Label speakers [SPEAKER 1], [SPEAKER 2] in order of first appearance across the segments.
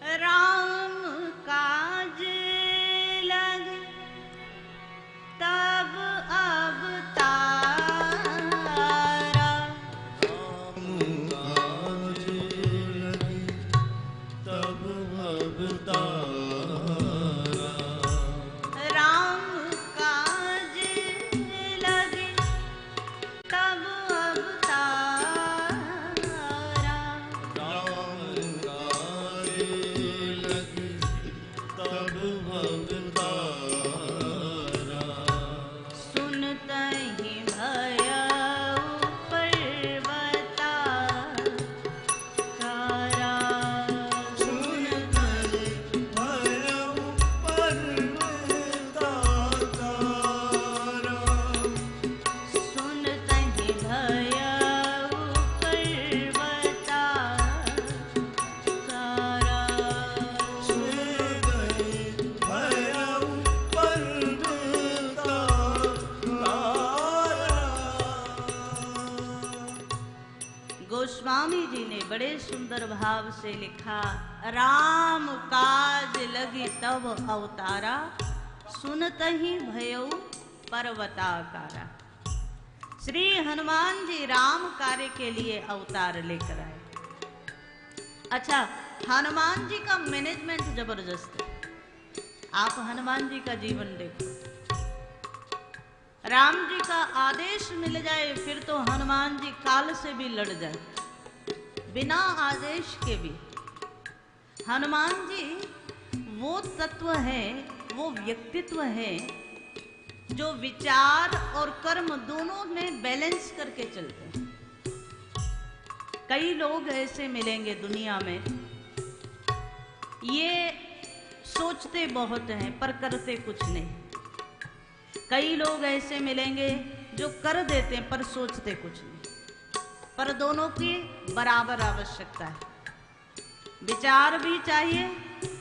[SPEAKER 1] राम काज लग तब अवतारा।
[SPEAKER 2] राम काज लगी तब अवतारा।
[SPEAKER 1] राम काज लगे तब अवतारा।
[SPEAKER 2] राम काज लगी तब अवतारा।
[SPEAKER 1] सुनतहि भयउ पर्वताकारा।
[SPEAKER 2] सुनतहि भयउ पर्वताकारा।
[SPEAKER 1] सुनतहि भयउ पर्वताकारा।
[SPEAKER 2] सुनतहि भयउ पर्वताकारा।
[SPEAKER 1] गोस्वामी जी ने बड़े सुंदर भाव से लिखा, राम काज लगी तब अवतारा, सुनतहि भयउ पर्वताकारा। श्री हनुमान जी राम कार्य के लिए अवतार लेकर आए। अच्छा, हनुमान जी का मैनेजमेंट जबरदस्त है। आप हनुमान जी का जीवन देखो। राम जी का आदेश मिल जाए फिर तो हनुमान जी काल से भी लड़ जाए, बिना आदेश के भी। हनुमान जी वो तत्व है, वो व्यक्तित्व है जो विचार और कर्म दोनों में बैलेंस करके चलते हैं। कई लोग ऐसे मिलेंगे दुनिया में, ये सोचते बहुत हैं पर करते कुछ नहीं। कई लोग ऐसे मिलेंगे जो कर देते हैं पर सोचते कुछ नहीं। पर दोनों की बराबर आवश्यकता है। विचार भी चाहिए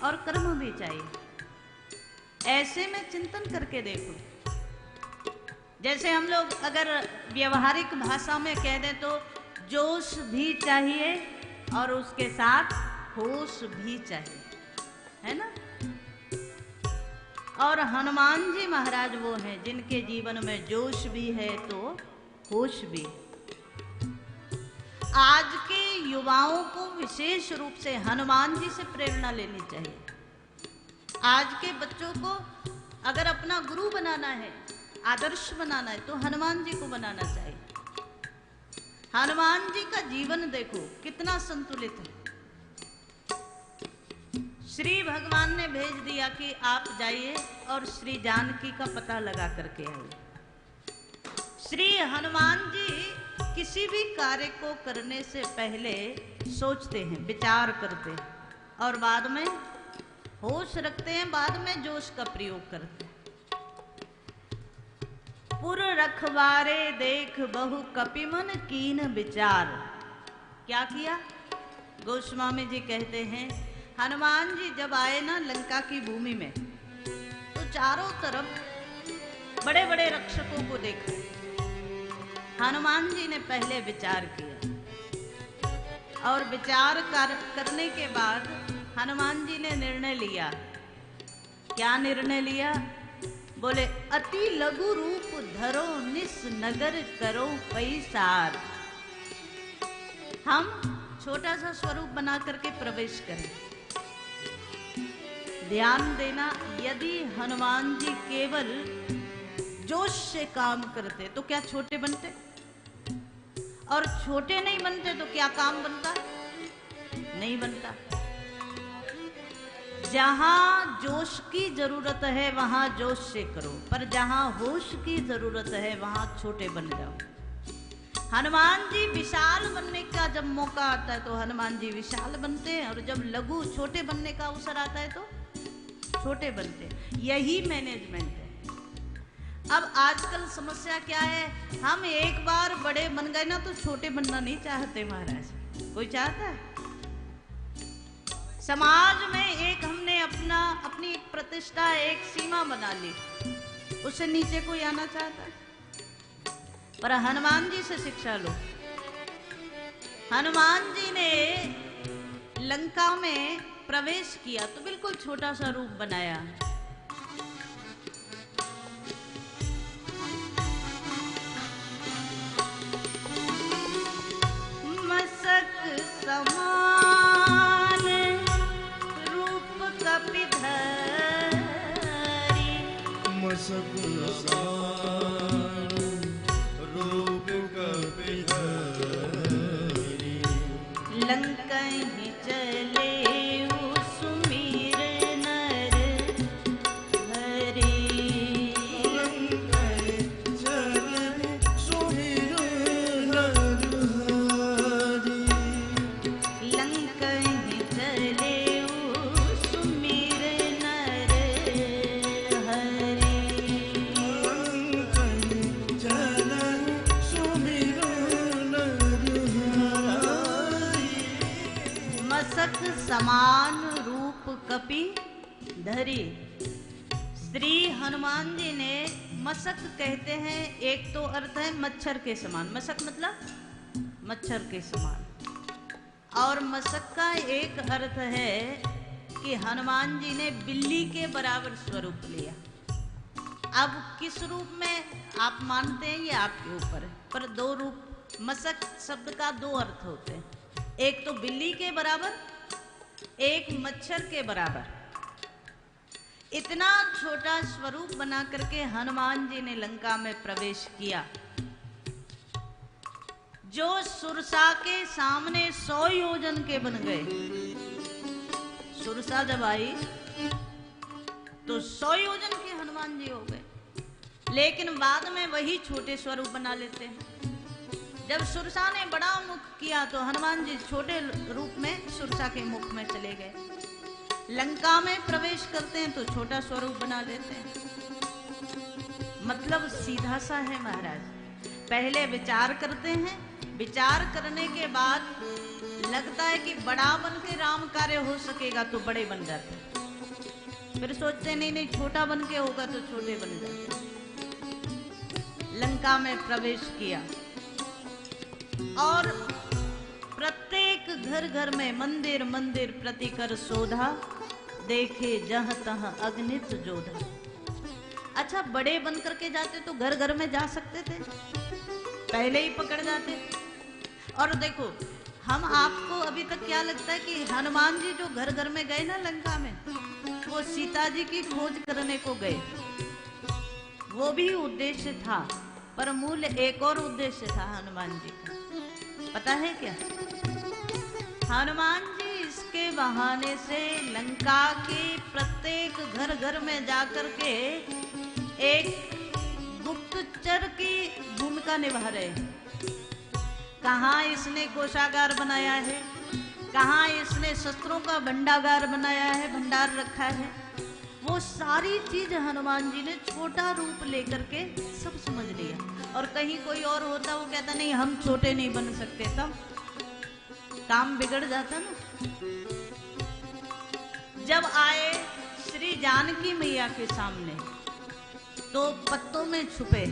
[SPEAKER 1] और कर्म भी चाहिए। ऐसे में चिंतन करके देखो। जैसे हम लोग अगर व्यवहारिक भाषा में कह दें तो जोश भी चाहिए और उसके साथ होश भी चाहिए, है ना। और हनुमान जी महाराज वो हैं जिनके जीवन में जोश भी है तो होश भी। आज के युवाओं को विशेष रूप से हनुमान जी से प्रेरणा लेनी चाहिए। आज के बच्चों को अगर अपना गुरु बनाना है, आदर्श बनाना है, तो हनुमान जी को बनाना चाहिए। हनुमान जी का जीवन देखो कितना संतुलित है। श्री भगवान ने भेज दिया कि आप जाइए और श्री जानकी का पता लगा करके आइए। श्री हनुमान जी किसी भी कार्य को करने से पहले सोचते हैं, विचार करते हैं और बाद में होश रखते हैं, बाद में जोश का प्रयोग करते हैं। पुर रखवारे देख बहु कपिमन कीन विचार। क्या किया? गोस्वामी जी कहते हैं हनुमान जी जब आए ना लंका की भूमि में तो चारों तरफ बड़े बड़े रक्षकों को देखा। हनुमान जी ने पहले विचार किया और विचार करने के बाद हनुमान जी ने निर्णय लिया। क्या निर्णय लिया? बोले अति लघु रूप धरो निस नगर करो पैसार। हम छोटा सा स्वरूप बना करके प्रवेश करें। ध्यान देना, यदि हनुमान जी केवल जोश से काम करते तो क्या छोटे बनते? और छोटे नहीं बनते तो क्या काम बनता? नहीं बनता। जहां जोश की जरूरत है वहां जोश से करो, पर जहां होश की जरूरत है वहां छोटे बन जाओ। हनुमान जी विशाल बनने का जब मौका आता है तो हनुमान जी विशाल बनते हैं, और जब लघु छोटे बनने का अवसर आता है तो छोटे बनते हैं। यही मैनेजमेंट है। अब आजकल समस्या क्या है, हम एक बार बड़े बन गए ना तो छोटे बनना नहीं चाहते महाराज। कोई चाहता है? समाज में एक हमने अपनी एक प्रतिष्ठा, एक सीमा बना ली, उससे नीचे कोई आना चाहता है? पर हनुमान जी से शिक्षा लो। हनुमान जी ने लंका में प्रवेश किया तो बिल्कुल छोटा सा रूप बनाया। मसक समान रूप कपिधरी,
[SPEAKER 2] मसक समान रूप कपिधरी,
[SPEAKER 1] लंकहि चले सुमीर नर हरि,
[SPEAKER 2] लंकहि चले सुमीर नर हरि,
[SPEAKER 1] लंकहि चले सुमीर नर हरि।
[SPEAKER 2] लंकहि चले सुमीर नर हरि।
[SPEAKER 1] मसक समान रूप कपि धरी। श्री हनुमान जी ने मसक कहते हैं, एक तो अर्थ है मच्छर के समान, मसक मतलब मच्छर के समान, और मसक का एक अर्थ है कि हनुमान जी ने बिल्ली के बराबर स्वरूप लिया। अब किस रूप में आप मानते हैं ये आपके ऊपर है, पर दो रूप, मसक शब्द का दो अर्थ होते हैं, एक तो बिल्ली के बराबर, एक मच्छर के बराबर। इतना छोटा स्वरूप बना करके हनुमान जी ने लंका में प्रवेश किया। जो सुरसा के सामने 100 योजन के बन गए। सुरसा जब आई तो 100 योजन के हनुमान जी हो गए, लेकिन बाद में वही छोटे स्वरूप बना लेते हैं। जब सुरसा ने बड़ा मुख किया तो हनुमान जी छोटे रूप में सुरसा के मुख में चले गए। लंका में प्रवेश करते हैं तो छोटा स्वरूप बना लेते हैं। मतलब सीधा सा है महाराज, पहले विचार करते हैं, विचार करने के बाद लगता है कि बड़ा बन के राम कार्य हो सकेगा तो बड़े बन जाते हैं, फिर सोचते नहीं नहीं छोटा बन के होगा तो छोटे बन जाते हैं। लंका में प्रवेश किया और प्रत्येक घर घर में मंदिर मंदिर प्रति कर शोधा, देखे जह तह अग्नित जोधा। अच्छा, बड़े बन करके जाते तो घर घर में जा सकते थे, पहले ही पकड़ जाते। और देखो, हम आपको अभी तक क्या लगता है कि हनुमान जी जो घर घर में गए ना लंका में, वो सीता जी की खोज करने को गए, वो भी उद्देश्य था, पर मूल एक और उद्देश्य था हनुमान जी का। पता है क्या? हनुमान जी इसके बहाने से लंका के प्रत्येक घर घर में जाकर के एक गुप्तचर की भूमिका निभा रहे हैं। कहाँ इसने कोषागार बनाया है, कहाँ इसने शस्त्रों का भंडागार बनाया है, भंडार रखा है, वो सारी चीज हनुमान जी ने छोटा रूप लेकर के सब समझ लिया। और कहीं कोई और होता वो कहता नहीं हम छोटे नहीं बन सकते, तब काम बिगड़ जाता ना। जब आए श्री जानकी मैया के सामने तो पत्तों में छुपे,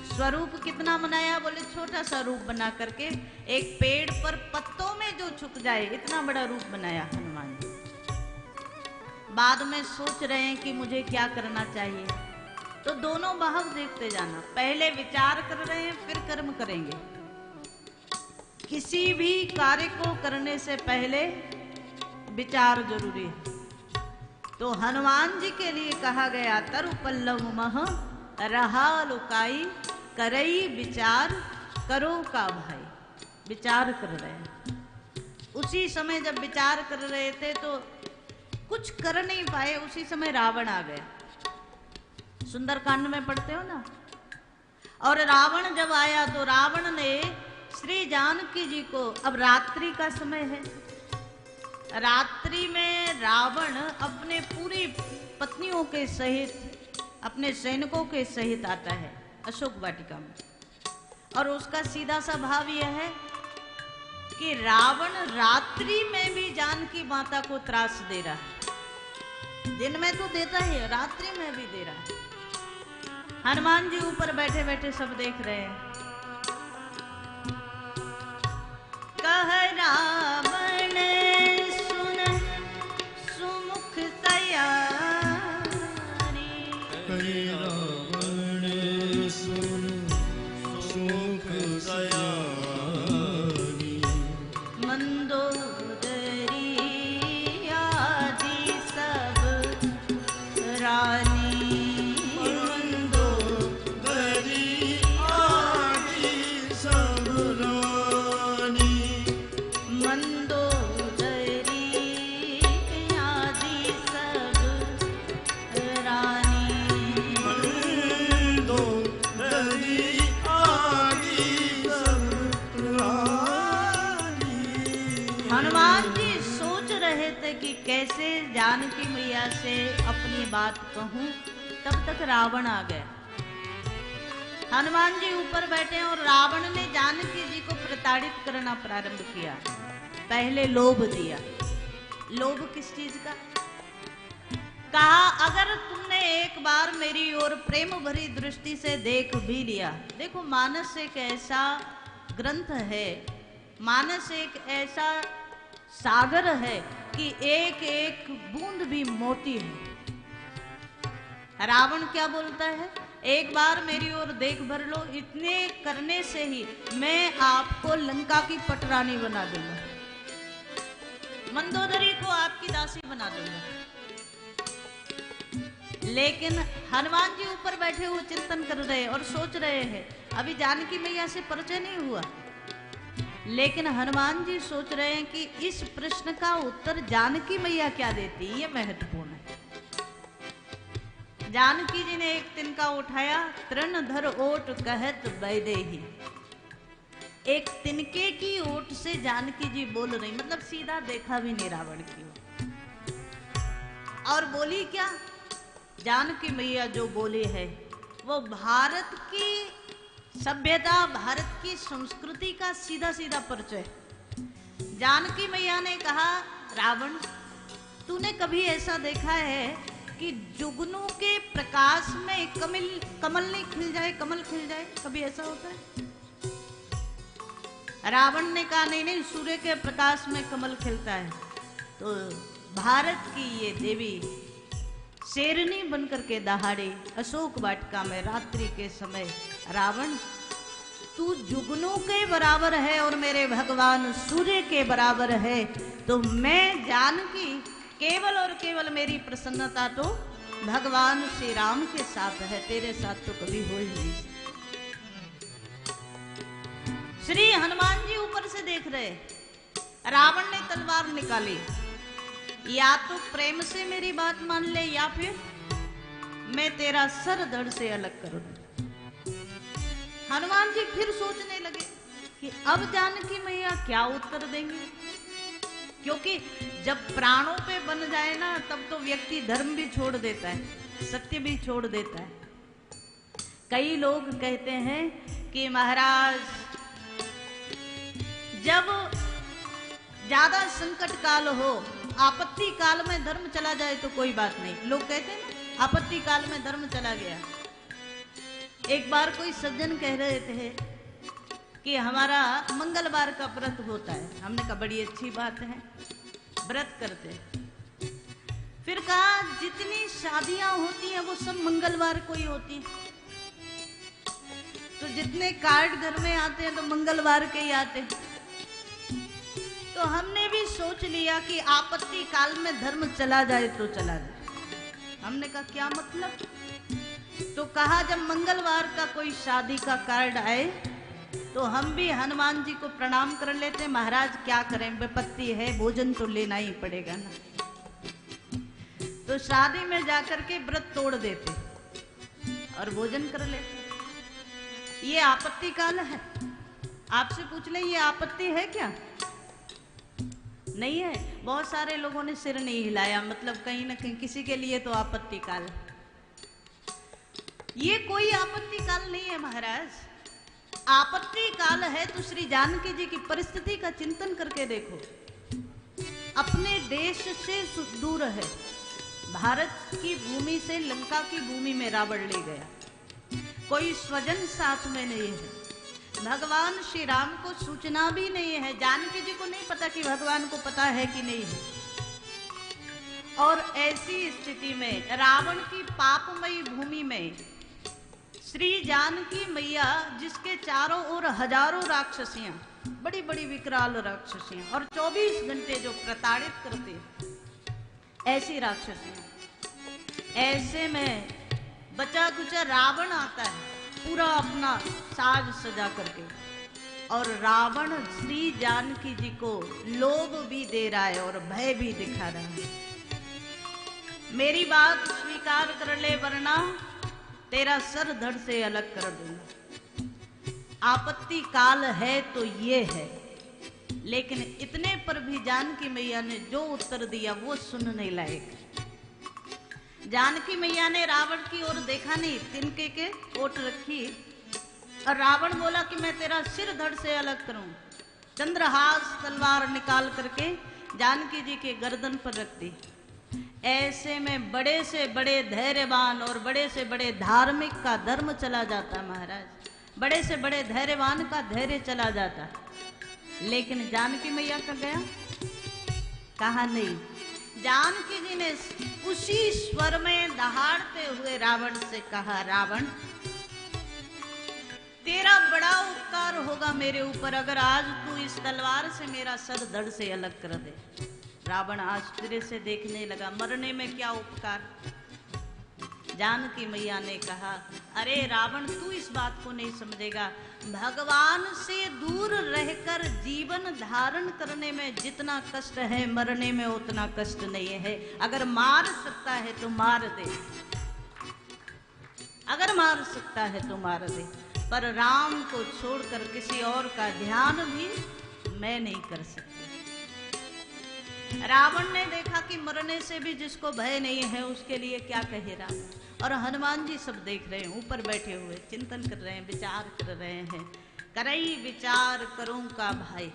[SPEAKER 1] स्वरूप कितना बनाया, बोले छोटा सा रूप बना करके एक पेड़ पर पत्तों में जो छुप जाए इतना बड़ा रूप बनाया हनुमान जी। बाद में सोच रहे हैं कि मुझे क्या करना चाहिए, तो दोनों भाव देखते जाना, पहले विचार कर रहे हैं फिर कर्म करेंगे। किसी भी कार्य को करने से पहले विचार जरूरी है। तो हनुमान जी के लिए कहा गया तरु पल्लव मह रहा लुकाई, करई विचार करो का भाई। विचार कर रहे हैं, उसी समय जब विचार कर रहे थे तो कुछ कर नहीं पाए, उसी समय रावण आ गया। सुंदरकांड में पढ़ते हो ना। और रावण जब आया तो रावण ने श्री जानकी जी को, अब रात्रि का समय है, रात्रि में रावण अपने पूरी पत्नियों के सहित, अपने सैनिकों के सहित आता है अशोक वाटिका में। और उसका सीधा सा भाव यह है कि रावण रात्रि में भी जानकी माता को त्रास दे रहा है। दिन में तो देता ही है, रात्रि में भी दे रहा है। हनुमान जी ऊपर बैठे बैठे सब देख रहे हैं। कह रावण सुन रहे थे कि कैसे जानकी मैया से अपनी बात कहूं, तब तक रावण आ गया। हनुमान जी ऊपर बैठे और रावण ने जानकी जी को प्रताड़ित करना प्रारंभ किया। पहले लोभ दिया। लोभ किस चीज का? कहा अगर तुमने एक बार मेरी ओर प्रेम भरी दृष्टि से देख भी लिया। देखो मानस एक ऐसा ग्रंथ है, मानस एक ऐसा सागर है कि एक एक बूंद भी मोती है। रावण क्या बोलता है? एक बार मेरी ओर देख भर लो, इतने करने से ही मैं आपको लंका की पटरानी बना दूंगा, मंदोदरी को आपकी दासी बना दूंगा। लेकिन हनुमान जी ऊपर बैठे हुए चिंतन कर रहे और सोच रहे हैं, अभी जानकी मैया से परिचय नहीं हुआ, लेकिन हनुमान जी सोच रहे हैं कि इस प्रश्न का उत्तर जानकी मैया क्या देती, ये महत्वपूर्ण है। जानकी जी ने एक तिनका उठाया, तृणधर ओट कहत वैदेही। एक तिनके की ओट से जानकी जी बोल रही, मतलब सीधा देखा भी नहीं रावण की ओर। और बोली क्या? जानकी मैया जो बोली है वो भारत की सभ्यता, भारत की संस्कृति का सीधा सीधा परिचय। जानकी मैया ने कहा, रावण तूने कभी ऐसा देखा है कि जुगनू के प्रकाश में कमल नहीं खिल जाए, कमल खिल जाए? कभी ऐसा होता है? रावण ने कहा नहीं नहीं, सूर्य के प्रकाश में कमल खिलता है। तो भारत की ये देवी शेरनी बनकर के दहाड़े अशोक वाटिका में रात्रि के समय, रावण तू जुगनू के बराबर है और मेरे भगवान सूर्य के बराबर है, तो मैं जानकी केवल और केवल मेरी प्रसन्नता तो भगवान श्री राम के साथ है, तेरे साथ तो कभी हो ही नहीं। श्री हनुमान जी ऊपर से देख रहे, रावण ने तलवार निकाली, या तो प्रेम से मेरी बात मान ले या फिर मैं तेरा सर धड़ से अलग कर दूं। हनुमान जी फिर सोचने लगे कि अब जानकी मैया क्या उत्तर देंगे, क्योंकि जब प्राणों पे बन जाए ना, तब तो व्यक्ति धर्म भी छोड़ देता है, सत्य भी छोड़ देता है। कई लोग कहते हैं कि महाराज जब ज्यादा संकट काल हो, आपत्ति काल में धर्म चला जाए तो कोई बात नहीं। लोग कहते हैं ना, आपत्ति काल में धर्म चला गया। एक बार कोई सज्जन कह रहे थे कि हमारा मंगलवार का व्रत होता है। हमने कहा बड़ी अच्छी बात है, व्रत करते हैं। फिर कहा जितनी शादियां होती हैं वो सब मंगलवार को ही होती हैं, तो जितने कार्ड घर में आते हैं तो मंगलवार के ही आते हैं। तो हमने भी सोच लिया कि आपत्ति काल में धर्म चला जाए तो चला जाए। हमने कहा क्या मतलब? तो कहा जब मंगलवार का कोई शादी का कार्ड आए तो हम भी हनुमान जी को प्रणाम कर लेते, महाराज क्या करें, विपत्ति है, भोजन तो लेना ही पड़ेगा ना। तो शादी में जाकर के व्रत तोड़ देते और भोजन कर लेते। ये आपत्ति काल है। आपसे पूछ ले ये आपत्ति है क्या? नहीं है। बहुत सारे लोगों ने सिर नहीं हिलाया, मतलब कहीं ना कहीं किसी के लिए तो आपत्ति काल। ये कोई आपत्ति काल नहीं है महाराज। आपत्ति काल है तो श्री जानकी जी की परिस्थिति का चिंतन करके देखो। अपने देश से दूर है, भारत की भूमि से लंका की भूमि में रावण ले गया, कोई स्वजन साथ में नहीं है, भगवान श्री राम को सूचना भी नहीं है, जानकी जी को नहीं पता कि भगवान को पता है कि नहीं है। और ऐसी स्थिति में रावण की पापमयी भूमि में श्री जानकी मैया, जिसके चारों ओर हजारों राक्षसियां, बड़ी बड़ी विकराल राक्षसियां, और 24 घंटे जो प्रताड़ित करते ऐसी राक्षसियां, ऐसे में बचा कुचा रावण आता है पूरा अपना साज सजा करके, और रावण श्री जानकी जी को लोभ भी दे रहा है और भय भी दिखा रहा है। मेरी बात स्वीकार कर ले वरना तेरा सर धड़ से अलग कर दूंगा। आपत्ति काल है तो ये है। लेकिन इतने पर भी जानकी मैया ने जो उत्तर दिया वो सुनने लायक। जानकी मैया ने रावण की ओर देखा नहीं, तिनके के ओट रखी और रावण बोला कि मैं तेरा सिर धड़ से अलग करूं। चंद्रहास तलवार निकाल करके जानकी जी के गर्दन पर रख दी। ऐसे में बड़े से बड़े धैर्यवान और बड़े से बड़े धार्मिक का धर्म चला जाता महाराज, बड़े से बड़े धैर्यवान का धैर्य चला जाता। लेकिन जानकी मैया का गया कहा नहीं। जानकी जी ने उसी स्वर में दहाड़ते हुए रावण से कहा, रावण तेरा बड़ा उपकार होगा मेरे ऊपर अगर आज तू इस तलवार से मेरा सर धड़ से अलग कर दे। रावण आश्चर्य से देखने लगा, मरने में क्या उपकार। जानकी मैया ने कहा, अरे रावण तू इस बात को नहीं समझेगा, भगवान से दूर रहकर जीवन धारण करने में जितना कष्ट है मरने में उतना कष्ट नहीं है। अगर मार सकता है तो मार दे, अगर मार सकता है तो मार दे, पर राम को छोड़कर किसी और का ध्यान भी मैं नहीं कर सकती। रावण ने देखा कि मरने से भी जिसको भय नहीं है उसके लिए क्या कहे राम। और हनुमान जी सब देख रहे हैं, ऊपर बैठे हुए चिंतन कर रहे हैं, विचार कर रहे हैं, करई विचार करूं का भाई।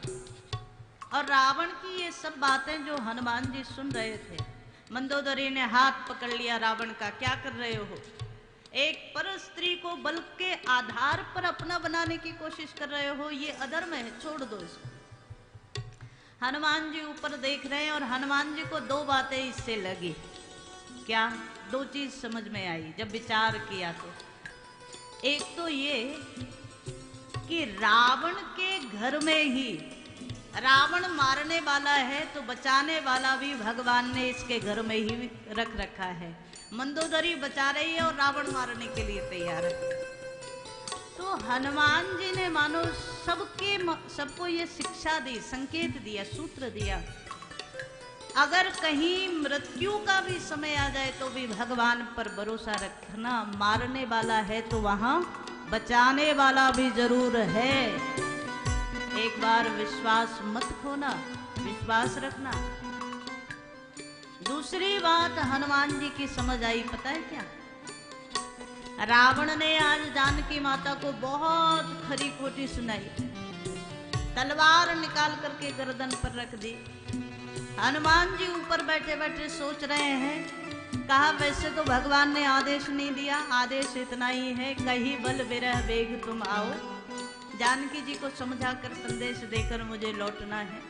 [SPEAKER 1] और रावण की ये सब बातें जो हनुमान जी सुन रहे थे, मंदोदरी ने हाथ पकड़ लिया रावण का, क्या कर रहे हो? एक पर स्त्री को बल के आधार पर अपना बनाने की कोशिश कर रहे हो, ये अधर्म है, छोड़ दो इसको। हनुमान जी ऊपर देख रहे हैं और हनुमान जी को दो बातें इससे लगी। क्या? दो चीज समझ में आई जब विचार किया तो। एक तो ये कि रावण के घर में ही रावण मारने वाला है तो बचाने वाला भी भगवान ने इसके घर में ही रख रखा है। मंदोदरी बचा रही है और रावण मारने के लिए तैयार है। तो हनुमान जी ने मानो सबको ये शिक्षा दी, संकेत दिया, सूत्र दिया, अगर कहीं मृत्यु का भी समय आ जाए तो भी भगवान पर भरोसा रखना, मारने वाला है तो वहां बचाने वाला भी जरूर है। एक बार विश्वास मत खोना, विश्वास रखना। दूसरी बात हनुमान जी की समझ आई, पता है क्या? रावण ने आज जानकी माता को बहुत खरी खोटी सुनाई, तलवार निकाल करके गर्दन पर रख दी। हनुमान जी ऊपर बैठे बैठे सोच रहे हैं, कहा वैसे तो भगवान ने आदेश नहीं दिया, आदेश इतना ही है, कहीं बल विरह वेग तुम आओ। जानकी जी को समझा कर संदेश देकर मुझे लौटना है।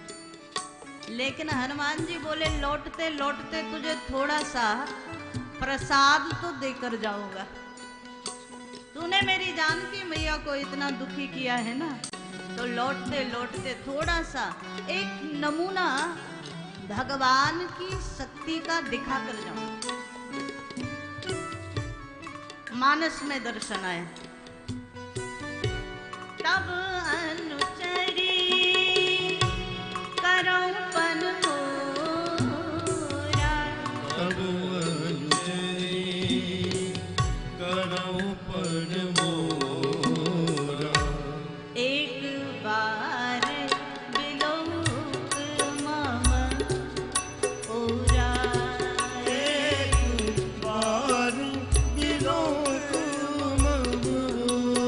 [SPEAKER 1] लेकिन हनुमान जी बोले, लौटते लौटते तुझे थोड़ा सा प्रसाद तो देकर जाऊंगा। तूने मेरी जानकी मैया को इतना दुखी किया है ना, तो लौटते लौटते थोड़ा सा एक नमूना भगवान की शक्ति का दिखा कर जाऊं। मानस में दर्शन आए। तब अनुचरी करौ पन मोरा,
[SPEAKER 2] तब अनुचरी करौ पन मोरा,
[SPEAKER 1] एक बार बिलोक मम ओरा,
[SPEAKER 2] एक बार बिलोक मम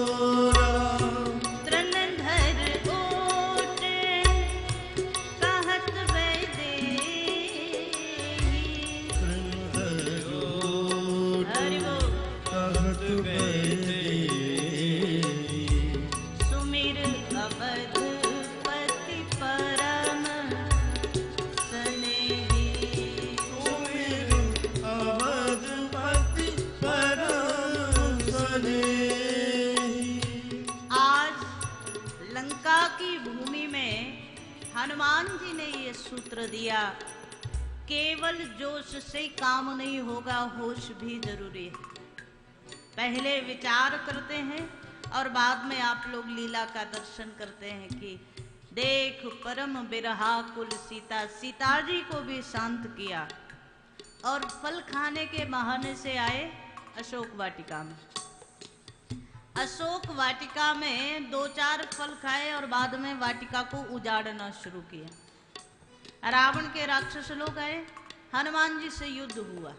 [SPEAKER 2] ओरा,
[SPEAKER 1] तृण धर ओट कहत वैदेही। हरि बोल।
[SPEAKER 2] कहत वैदेही,
[SPEAKER 1] सुमिर अवधपति परम स्नेही।
[SPEAKER 2] सुमिर अवधपति परम स्नेही।
[SPEAKER 1] आज लंका की भूमि में हनुमान जी ने ये सूत्र दिया, केवल जोश से काम नहीं होगा, होश भी जरूरी है। पहले विचार करते हैं और बाद में आप लोग लीला का दर्शन करते हैं कि देख परम बिरहा कुल सीता, सीता जी को भी शांत किया और फल खाने के बहाने से आए अशोक वाटिका में। अशोक वाटिका में 2-4 फल खाए और बाद में वाटिका को उजाड़ना शुरू किया। रावण के राक्षस लोग आए, हनुमान जी से युद्ध हुआ।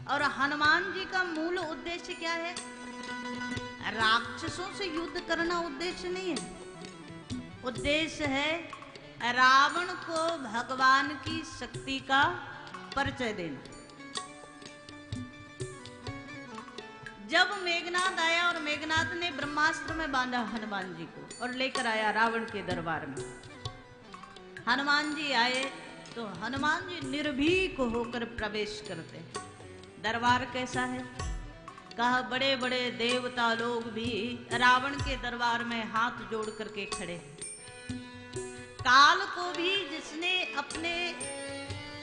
[SPEAKER 1] और हनुमान जी का मूल उद्देश्य क्या है? राक्षसों से युद्ध करना उद्देश्य नहीं है। उद्देश्य है रावण को भगवान की शक्ति का परिचय देना। जब मेघनाद आया और मेघनाद ने ब्रह्मास्त्र में बांधा हनुमान जी को और लेकर आया रावण के दरबार में। हनुमान जी आए तो हनुमान जी निर्भीक होकर प्रवेश करते। दरबार कैसा है? कहा बड़े बड़े देवता लोग भी रावण के दरबार में हाथ जोड़ करके खड़े हैं। काल को भी जिसने अपने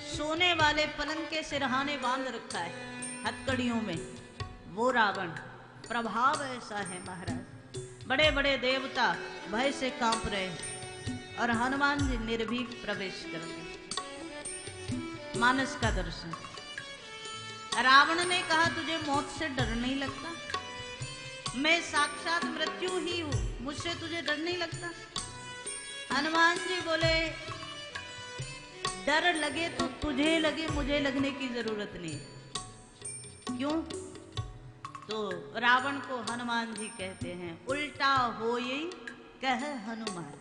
[SPEAKER 1] सोने वाले पलंग के सिरहाने बांध रखा है हथकड़ियों में, वो रावण। प्रभाव ऐसा है महाराज, बड़े बड़े देवता भय से कांप रहे हैं और हनुमान जी निर्भीक प्रवेश करते। मानस का दर्शन। रावण ने कहा तुझे मौत से डर नहीं लगता? मैं साक्षात मृत्यु ही हूं, मुझसे तुझे डर नहीं लगता? हनुमान जी बोले डर लगे तो तुझे लगे, मुझे लगने की जरूरत नहीं। क्यों? तो रावण को हनुमान जी कहते हैं उल्टा होई कह हनुमान।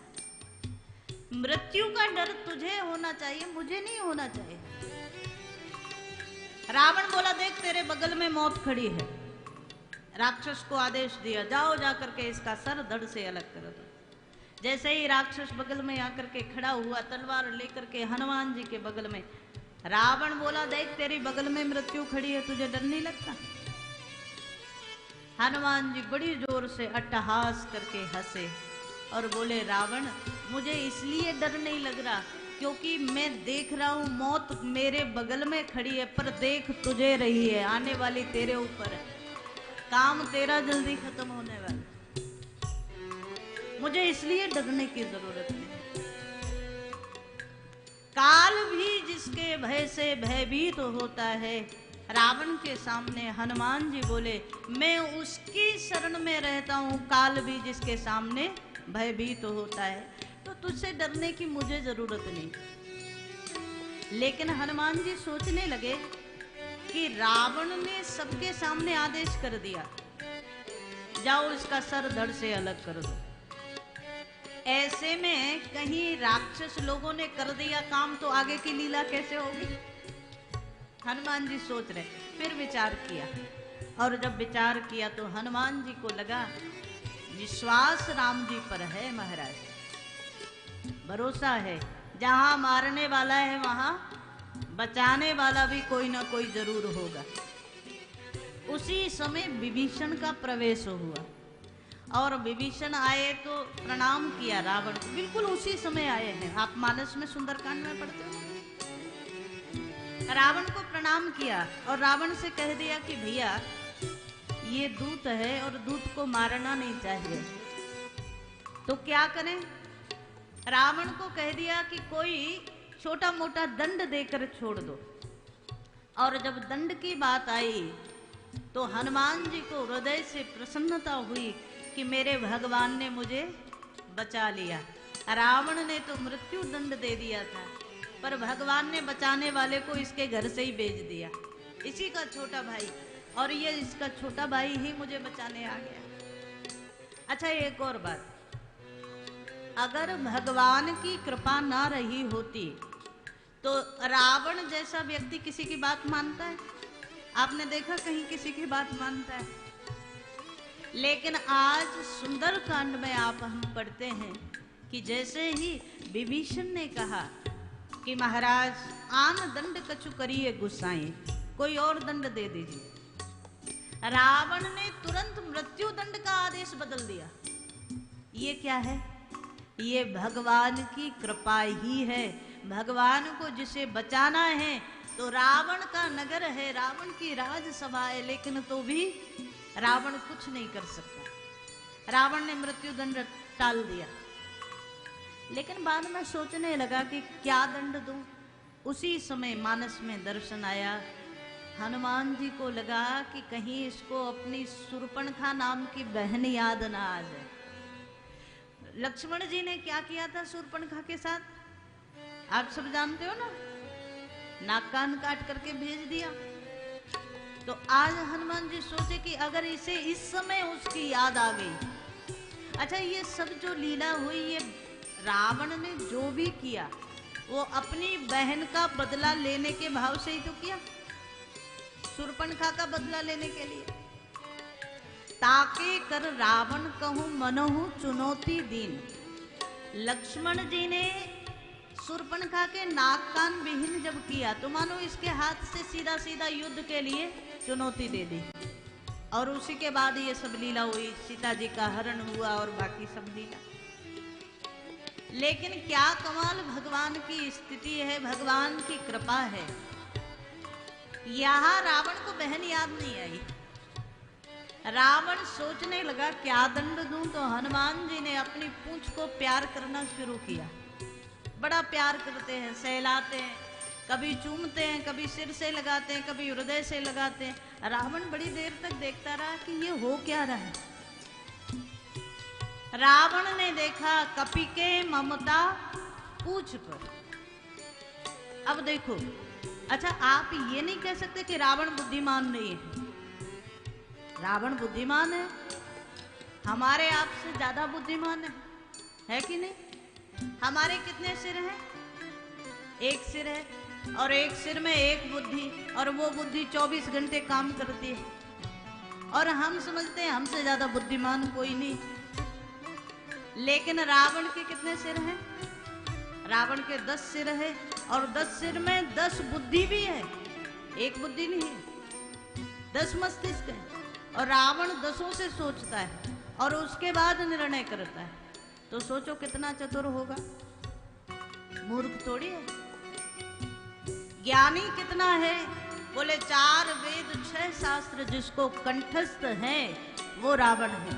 [SPEAKER 1] मृत्यु का डर तुझे होना चाहिए, मुझे नहीं होना चाहिए। रावण बोला देख तेरे बगल में मौत खड़ी है। राक्षस को आदेश दिया जाओ जाकर के इसका सर धड़ से अलग कर दो। जैसे ही राक्षस बगल में आकर के खड़ा हुआ तलवार लेकर के हनुमान जी के बगल में, रावण बोला देख तेरी बगल में मृत्यु खड़ी है, तुझे डर नहीं लगता? हनुमान जी बड़ी जोर से अट्टहास करके हंसे और बोले रावण मुझे इसलिए डर नहीं लग रहा क्योंकि मैं देख रहा हूं मौत मेरे बगल में खड़ी है, पर देख तुझे रही है, आने वाली तेरे ऊपर है, काम तेरा जल्दी खत्म होने वाला, मुझे इसलिए डरने की जरूरत नहीं। काल भी जिसके भय से भयभीत होता है, रावण के सामने हनुमान जी बोले मैं उसकी शरण में रहता हूं, काल भी जिसके सामने भयभीत होता है, तो तुझसे डरने की मुझे जरूरत नहीं। लेकिन हनुमान जी सोचने लगे कि रावण ने सबके सामने आदेश कर दिया जाओ इसका सर धड़ से अलग कर दो। ऐसे में कहीं राक्षस लोगों ने कर दिया काम तो आगे की लीला कैसे होगी? हनुमान जी सोच रहे, फिर विचार किया और जब विचार किया तो हनुमान जी को लगा विश्वास राम जी पर है महाराज, भरोसा है, जहां मारने वाला है वहां बचाने वाला भी कोई ना कोई जरूर होगा। उसी समय विभीषण का प्रवेश हुआ और विभीषण आए तो प्रणाम किया रावण को, बिल्कुल उसी समय आए हैं, आप मानस में सुंदरकांड में पढ़ते हो। रावण को प्रणाम किया और रावण से कह दिया कि भैया ये दूत है और दूत को मारना नहीं चाहिए, तो क्या करें? रावण को कह दिया कि कोई छोटा मोटा दंड देकर छोड़ दो। और जब दंड की बात आई तो हनुमान जी को हृदय से प्रसन्नता हुई कि मेरे भगवान ने मुझे बचा लिया। रावण ने तो मृत्यु दंड दे दिया था, पर भगवान ने बचाने वाले को इसके घर से ही भेज दिया, इसी का छोटा भाई, और ये इसका छोटा भाई ही मुझे बचाने आ गया। अच्छा एक और बात, अगर भगवान की कृपा ना रही होती तो रावण जैसा व्यक्ति किसी की बात मानता है? आपने देखा कहीं किसी की बात मानता है? लेकिन आज सुंदरकांड में आप हम पढ़ते हैं कि जैसे ही विभीषण ने कहा कि महाराज आन दंड कछु करिए गुस्साएं, कोई और दंड दे दीजिए, रावण ने तुरंत मृत्यु दंड का आदेश बदल दिया। ये क्या है? ये भगवान की कृपा ही है। भगवान को जिसे बचाना है, तो रावण का नगर है, रावण की राजसभा है, लेकिन तो भी रावण कुछ नहीं कर सकता। रावण ने मृत्यु दंड टाल दिया, लेकिन बाद में सोचने लगा कि क्या दंड दूं। उसी समय मानस में दर्शन आया हनुमान जी को लगा कि कहीं इसको अपनी शूर्पणखा नाम की बहन याद ना आ जाए। लक्ष्मण जी ने क्या किया था शूर्पणखा के साथ, आप सब जानते हो ना, नाक कान काट करके भेज दिया। तो आज हनुमान जी सोचे कि अगर इसे इस समय उसकी याद आ गई। अच्छा, ये सब जो लीला हुई, ये रावण ने जो भी किया वो अपनी बहन का बदला लेने के भाव से ही तो किया, शूर्पणखा का बदला लेने के लिए। ताके कर रावण कहूं मनहु चुनौती दीन। लक्ष्मण जी ने शूर्पणखा के नाक कान विहीन जब किया तो मानो इसके हाथ से सीधा सीधा युद्ध के लिए चुनौती दे दी। और उसी के बाद ये सब लीला हुई, सीता जी का हरण हुआ और बाकी सब लीला। लेकिन क्या कमाल भगवान की स्थिति है, भगवान की कृपा है। यहां रावण को बहन याद नहीं आई। रावण सोचने लगा क्या दंड दूं, तो हनुमान जी ने अपनी पूंछ को प्यार करना शुरू किया। बड़ा प्यार करते हैं, सहलाते हैं, कभी चूमते हैं, कभी सिर से लगाते हैं, कभी हृदय से लगाते हैं। रावण बड़ी देर तक देखता रहा कि ये हो क्या रहा है। रावण ने देखा कपि के ममता पूछ पर। अब देखो, अच्छा आप ये नहीं कह सकते कि रावण बुद्धिमान नहीं है। रावण बुद्धिमान है, हमारे आप से ज्यादा बुद्धिमान है कि नहीं। हमारे कितने सिर हैं, एक सिर है, और एक सिर में एक बुद्धि, और वो बुद्धि 24 घंटे काम करती है। और हम समझते हैं हमसे ज्यादा बुद्धिमान कोई नहीं। लेकिन रावण के कितने सिर हैं, रावण के 10 सिर है, और 10 सिर में 10 बुद्धि भी है, एक बुद्धि नहीं है, 10 मस्तिष्क है। और रावण 10 से सोचता है और उसके बाद निर्णय करता है। तो सोचो कितना चतुर होगा, मूर्ख थोड़ी है। ज्ञानी कितना है, बोले 4 वेद 6 शास्त्र जिसको कंठस्थ है वो रावण है।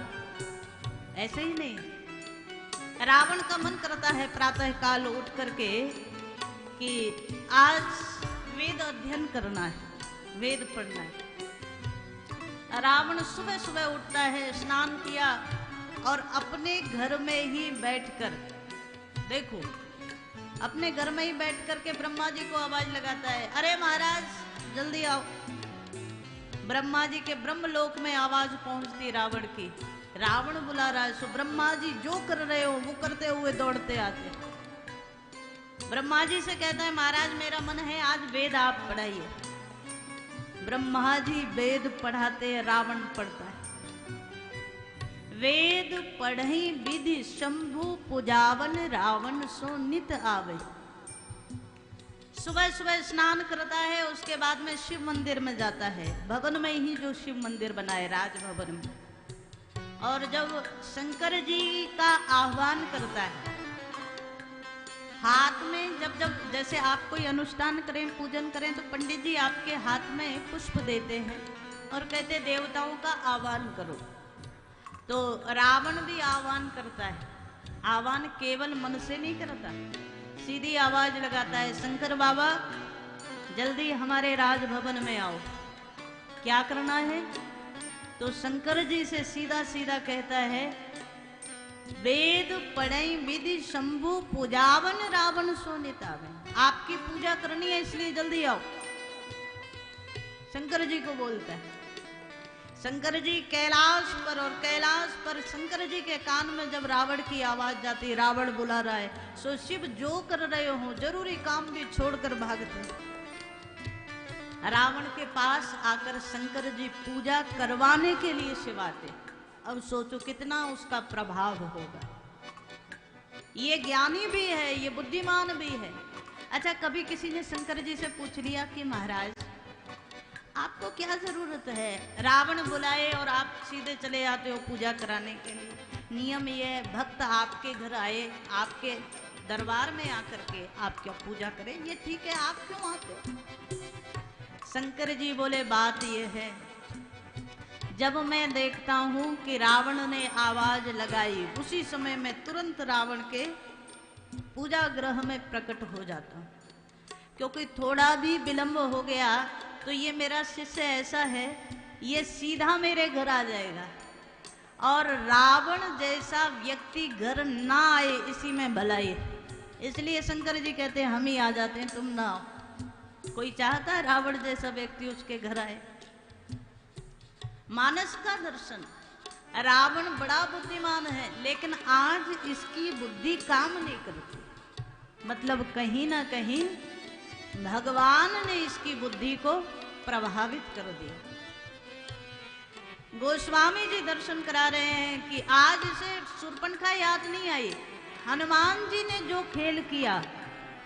[SPEAKER 1] ऐसे ही नहीं, रावण का मन करता है प्रातः काल उठ करके कि आज वेद अध्ययन करना है, वेद पढ़ना है। रावण सुबह सुबह उठता है, स्नान किया और अपने घर में ही बैठकर, देखो अपने घर में ही बैठ करके ब्रह्मा जी को आवाज लगाता है, अरे महाराज जल्दी आओ। ब्रह्मा जी के ब्रह्मलोक में आवाज पहुंचती रावण की, रावण बुला रहा है। सो ब्रह्मा जी जो कर रहे हो वो करते हुए दौड़ते आते। ब्रह्मा जी से कहता है महाराज मेरा मन है आज वेद आप पढ़ाइए। ब्रह्मा जी वेद पढ़ाते, रावण पढ़ता है। वेद पढ़ई विधि शंभु पुजावन रावण सो नित आवे। सुबह सुबह स्नान करता है, उसके बाद में शिव मंदिर में जाता है, भवन में ही जो शिव मंदिर बनाए राजभवन में। और जब शंकर जी का आह्वान करता है, हाथ में जब जैसे आप कोई अनुष्ठान करें, पूजन करें, तो पंडित जी आपके हाथ में पुष्प देते हैं और कहते देवताओं का आह्वान करो। तो रावण भी आह्वान करता है। आह्वान केवल मन से नहीं करता, सीधी आवाज लगाता है, शंकर बाबा जल्दी हमारे राजभवन में आओ। क्या करना है, तो शंकर जी से सीधा सीधा कहता है वेद पढ़ई विधि शंभु पूजावन रावण सो नित आवे। आपकी पूजा करनी है इसलिए जल्दी आओ, शंकर जी को बोलता है। शंकर जी कैलाश पर, और कैलाश पर शंकर जी के कान में जब रावण की आवाज जाती, रावण बुला रहा है, सो शिव जो कर रहे हो जरूरी काम भी छोड़कर भागते। रावण के पास आकर शंकर जी पूजा करवाने के लिए शिव आते। अब सोचो कितना उसका प्रभाव होगा। ये ज्ञानी भी है, ये बुद्धिमान भी है। अच्छा, कभी किसी ने शंकर जी से पूछ लिया कि महाराज आपको क्या जरूरत है, रावण बुलाए और आप सीधे चले आते हो पूजा कराने के लिए। नियम ये है, भक्त आपके घर आए, आपके दरबार में आकर के आप क्या पूजा करें, ये ठीक है, आप क्यों आते हो। शंकर जी बोले बात ये है, जब मैं देखता हूं कि रावण ने आवाज लगाई, उसी समय मैं तुरंत रावण के पूजा गृह में प्रकट हो जाता हूं। क्योंकि थोड़ा भी विलंब हो गया तो ये मेरा शिष्य ऐसा है, ये सीधा मेरे घर आ जाएगा, और रावण जैसा व्यक्ति घर ना आए इसी में भलाई है। इसलिए शंकर जी कहते हैं हम ही आ जाते हैं, तुम ना आओ। कोई चाहता है रावण जैसा व्यक्ति उसके घर आए? मानस का दर्शन, रावण बड़ा बुद्धिमान है, लेकिन आज इसकी बुद्धि काम नहीं करती। मतलब कहीं ना कहीं भगवान ने इसकी बुद्धि को प्रभावित कर दिया। गोस्वामी जी दर्शन करा रहे हैं कि आज इसे शूर्पणखा याद नहीं आई। हनुमान जी ने जो खेल किया,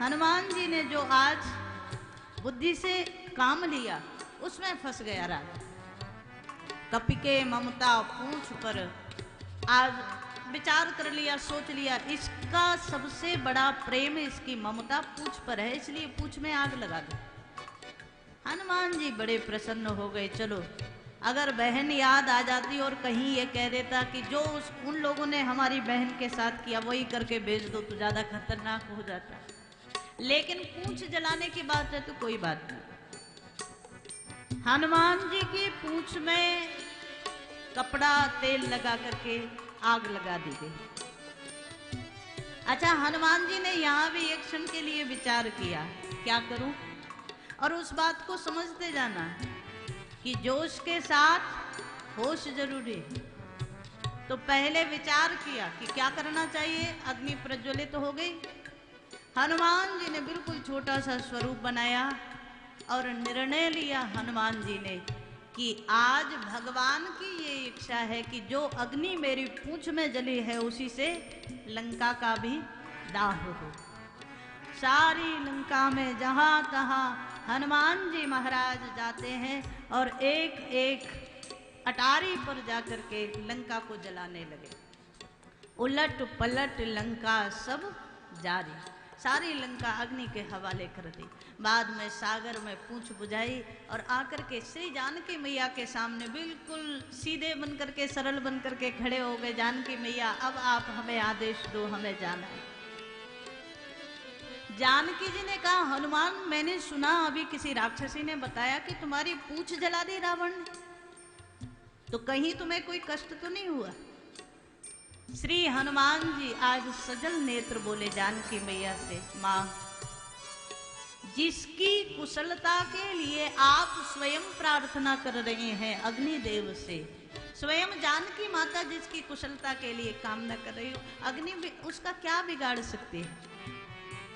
[SPEAKER 1] हनुमान जी ने जो आज बुद्धि से काम लिया, उसमें फंस गया राजा। कपि के ममता पूंछ पर आज विचार कर लिया, सोच लिया, इसका सबसे बड़ा प्रेम इसकी ममता पूंछ पर है, इसलिए पूंछ में आग लगा दो। हनुमान जी बड़े प्रसन्न हो गए। चलो, अगर बहन याद आ जाती और कहीं ये कह देता कि जो उन लोगों ने हमारी बहन के साथ किया वही करके भेज दो, तो ज्यादा खतरनाक हो जाता। लेकिन पूंछ जलाने की बात है तो कोई बात नहीं। हनुमान जी की पूंछ में कपड़ा तेल लगा करके आग लगा दी गई। अच्छा, हनुमान जी ने यहां भी एक क्षण के लिए विचार किया, क्या करूं? और उस बात को समझते जाना कि जोश के साथ होश जरूरी है। तो पहले विचार किया कि क्या करना चाहिए। अग्नि प्रज्वलित हो गई। हनुमान जी ने बिल्कुल छोटा सा स्वरूप बनाया और निर्णय लिया हनुमान जी ने कि आज भगवान की ये इच्छा है कि जो अग्नि मेरी पूंछ में जली है उसी से लंका का भी दाह हो। सारी लंका में जहां तहां हनुमान जी महाराज जाते हैं और एक एक अटारी पर जाकर के लंका को जलाने लगे। उलट पलट लंका सब जारी, सारी लंका अग्नि के हवाले कर दी। बाद में सागर में पूंछ बुझाई और आकर के श्री जानकी मैया के सामने बिल्कुल सीधे बनकर के, सरल बनकर के खड़े हो गए। जानकी मैया, अब आप हमें आदेश दो, हमें जाना है। जानकी जी ने कहा, हनुमान, मैंने सुना अभी किसी राक्षसी ने बताया कि तुम्हारी पूंछ जला दी रावण ने, तो कहीं तुम्हें कोई कष्ट तो नहीं हुआ? श्री हनुमान जी आज सजल नेत्र बोले जानकी मैया से, मां, जिसकी कुशलता के लिए आप स्वयं प्रार्थना कर रहे हैं अग्निदेव से, स्वयं जानकी माता जिसकी कुशलता के लिए कामना कर रही हो, अग्नि भी उसका क्या बिगाड़ सकती है?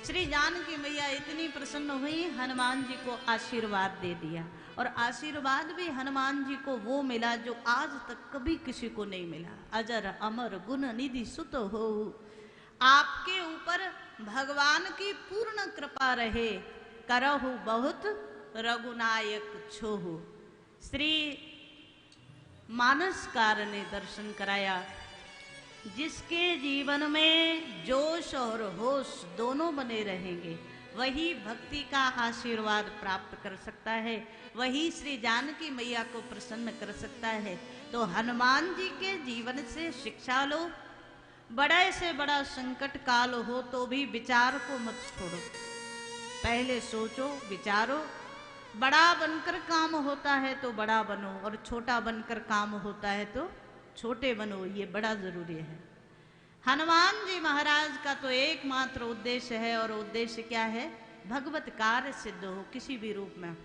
[SPEAKER 1] श्री जानकी मैया इतनी प्रसन्न हुई, हनुमान जी को आशीर्वाद दे दिया। और आशीर्वाद भी हनुमान जी को वो मिला जो आज तक कभी किसी को नहीं मिला। अजर अमर गुण निधि सुत हो, आपके ऊपर भगवान की पूर्ण कृपा रहे, करहु बहुत रघुनायक छोहु। श्री मानसकार ने दर्शन कराया, जिसके जीवन में जोश और होश दोनों बने रहेंगे वही भक्ति का आशीर्वाद प्राप्त कर सकता है, वही श्री जानकी मैया को प्रसन्न कर सकता है। तो हनुमान जी के जीवन से शिक्षा लो। बड़े से बड़ा संकट काल हो तो भी विचार को मत छोड़ो, पहले सोचो, विचारो। बड़ा बनकर काम होता है तो बड़ा बनो, और छोटा बनकर काम होता है तो छोटे बनो, ये बड़ा जरूरी है। हनुमान जी महाराज का तो एकमात्र उद्देश्य है, और उद्देश्य क्या है? भगवत कार्य सिद्ध हो किसी भी रूप में।